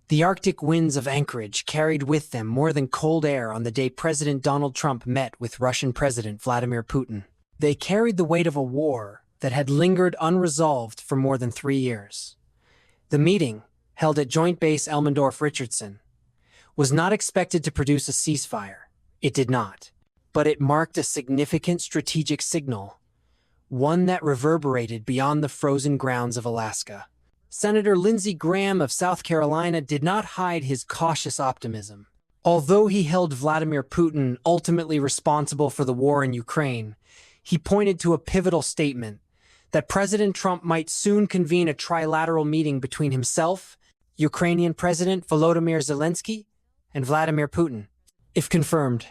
The Arctic winds of Anchorage carried with them more than cold air on the day President Donald Trump met with Russian President Vladimir Putin. They carried the weight of a war that had lingered unresolved for more than 3 years. The meeting, held at Joint Base Elmendorf-Richardson, was not expected to produce a ceasefire. It did not. But it marked a significant strategic signal, one that reverberated beyond the frozen grounds of Alaska. Senator Lindsey Graham of South Carolina did not hide his cautious optimism. Although he held Vladimir Putin ultimately responsible for the war in Ukraine, he pointed to a pivotal statement that President Trump might soon convene a trilateral meeting between himself, Ukrainian President Volodymyr Zelensky, and Vladimir Putin. If confirmed,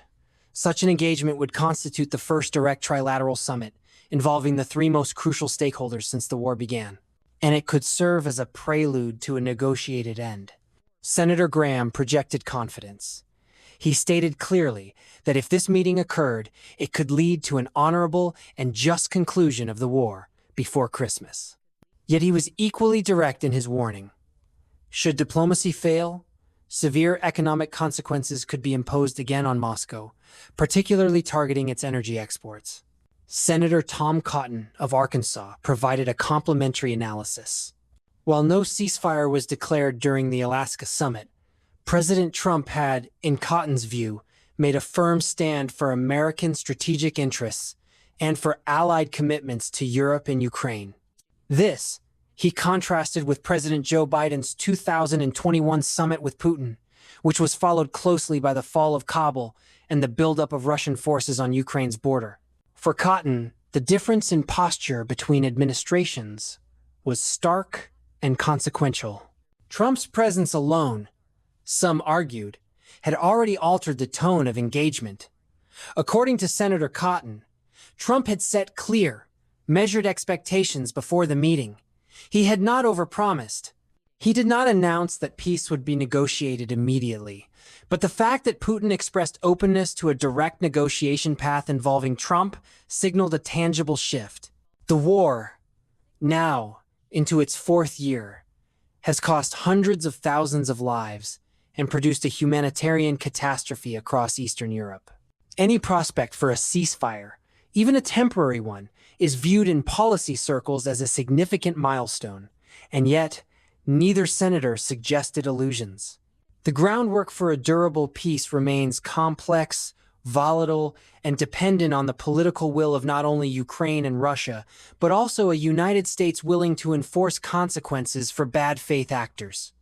such an engagement would constitute the first direct trilateral summit involving the three most crucial stakeholders since the war began, and it could serve as a prelude to a negotiated end. Senator Graham projected confidence. He stated clearly that if this meeting occurred, it could lead to an honorable and just conclusion of the war before Christmas. Yet he was equally direct in his warning. Should diplomacy fail, severe economic consequences could be imposed again on Moscow, particularly targeting its energy exports. Senator Tom Cotton of Arkansas provided a complimentary analysis. While no ceasefire was declared during the Alaska summit, President Trump had, in Cotton's view, made a firm stand for American strategic interests and for allied commitments to Europe and Ukraine. This, he contrasted with President Joe Biden's 2021 summit with Putin, which was followed closely by the fall of Kabul and the buildup of Russian forces on Ukraine's border. For Cotton, the difference in posture between administrations was stark and consequential. Trump's presence alone, some argued, had already altered the tone of engagement. According to Senator Cotton, Trump had set clear, measured expectations before the meeting. He had not overpromised. He did not announce that peace would be negotiated immediately, but the fact that Putin expressed openness to a direct negotiation path involving Trump signaled a tangible shift. The war, now into its 4th year, has cost hundreds of thousands of lives and produced a humanitarian catastrophe across Eastern Europe. Any prospect for a ceasefire, even a temporary one, is viewed in policy circles as a significant milestone, and yet neither senator suggested illusions. The groundwork for a durable peace remains complex, volatile, and dependent on the political will of not only Ukraine and Russia, but also a United States willing to enforce consequences for bad faith actors.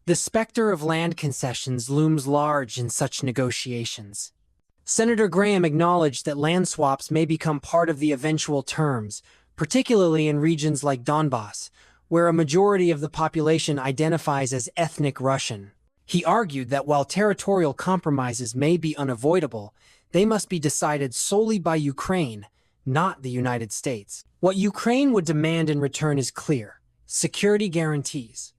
The specter of land concessions looms large in such negotiations. Senator Graham acknowledged that land swaps may become part of the eventual terms, particularly in regions like Donbass, where a majority of the population identifies as ethnic Russian. He argued that while territorial compromises may be unavoidable, they must be decided solely by Ukraine, not the United States. What Ukraine would demand in return is clear: security guarantees,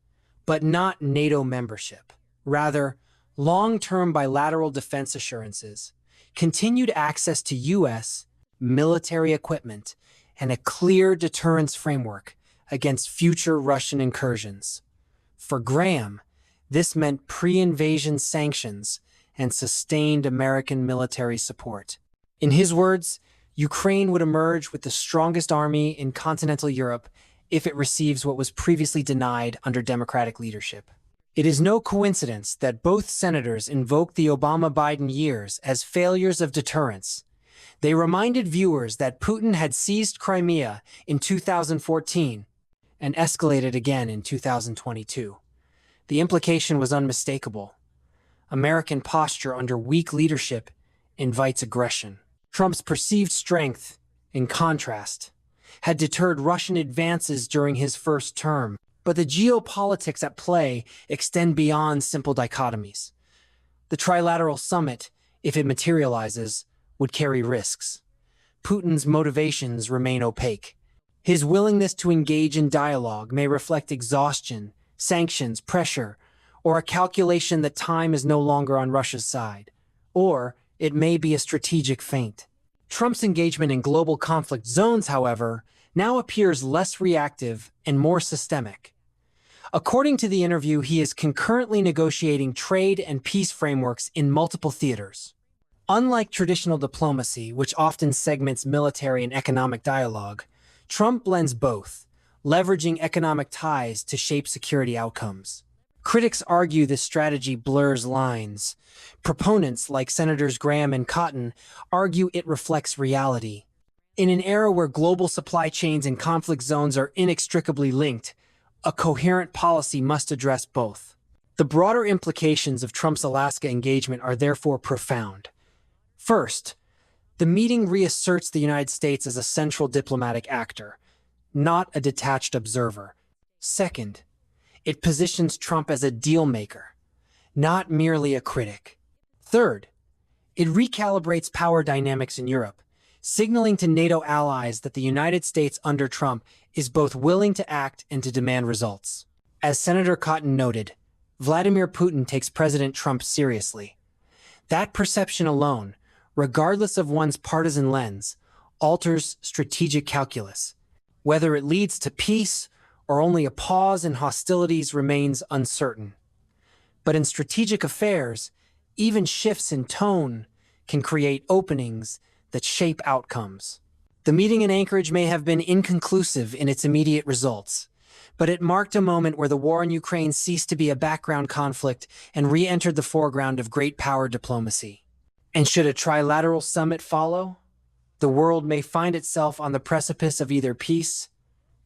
but not NATO membership. Rather, long-term bilateral defense assurances, continued access to U.S. military equipment, and a clear deterrence framework against future Russian incursions. For Graham, this meant pre-invasion sanctions and sustained American military support. In his words, Ukraine would emerge with the strongest army in continental Europe if it receives what was previously denied under Democratic leadership. It is no coincidence that both senators invoked the Obama-Biden years as failures of deterrence. They reminded viewers that Putin had seized Crimea in 2014 and escalated again in 2022. The implication was unmistakable. American posture under weak leadership invites aggression. Trump's perceived strength, in contrast, had deterred Russian advances during his first term. But the geopolitics at play extend beyond simple dichotomies. The trilateral summit, if it materializes, would carry risks. Putin's motivations remain opaque. His willingness to engage in dialogue may reflect exhaustion, sanctions, pressure, or a calculation that time is no longer on Russia's side. Or it may be a strategic feint. Trump's engagement in global conflict zones, however, now appears less reactive and more systemic. According to the interview, he is concurrently negotiating trade and peace frameworks in multiple theaters. Unlike traditional diplomacy, which often segments military and economic dialogue, Trump blends both, leveraging economic ties to shape security outcomes. Critics argue this strategy blurs lines. Proponents, like Senators Graham and Cotton, argue it reflects reality. In an era where global supply chains and conflict zones are inextricably linked, a coherent policy must address both. The broader implications of Trump's Alaska engagement are therefore profound. First, the meeting reasserts the United States as a central diplomatic actor, not a detached observer. Second, it positions Trump as a deal-maker, not merely a critic. Third, it recalibrates power dynamics in Europe, signaling to NATO allies that the United States under Trump is both willing to act and to demand results. As Senator Cotton noted, Vladimir Putin takes President Trump seriously. That perception alone, regardless of one's partisan lens, alters strategic calculus. Whether it leads to peace or only a pause in hostilities remains uncertain. But in strategic affairs, even shifts in tone can create openings that shape outcomes. The meeting in Anchorage may have been inconclusive in its immediate results, but it marked a moment where the war in Ukraine ceased to be a background conflict and re-entered the foreground of great power diplomacy. And should a trilateral summit follow, the world may find itself on the precipice of either peace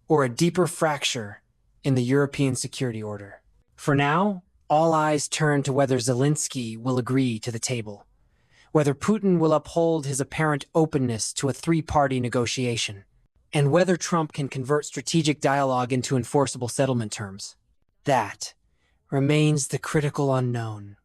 or a deeper fracture in the European security order. For now, all eyes turn to whether Zelensky will agree to the table, whether Putin will uphold his apparent openness to a three-party negotiation, and whether Trump can convert strategic dialogue into enforceable settlement terms. That remains the critical unknown.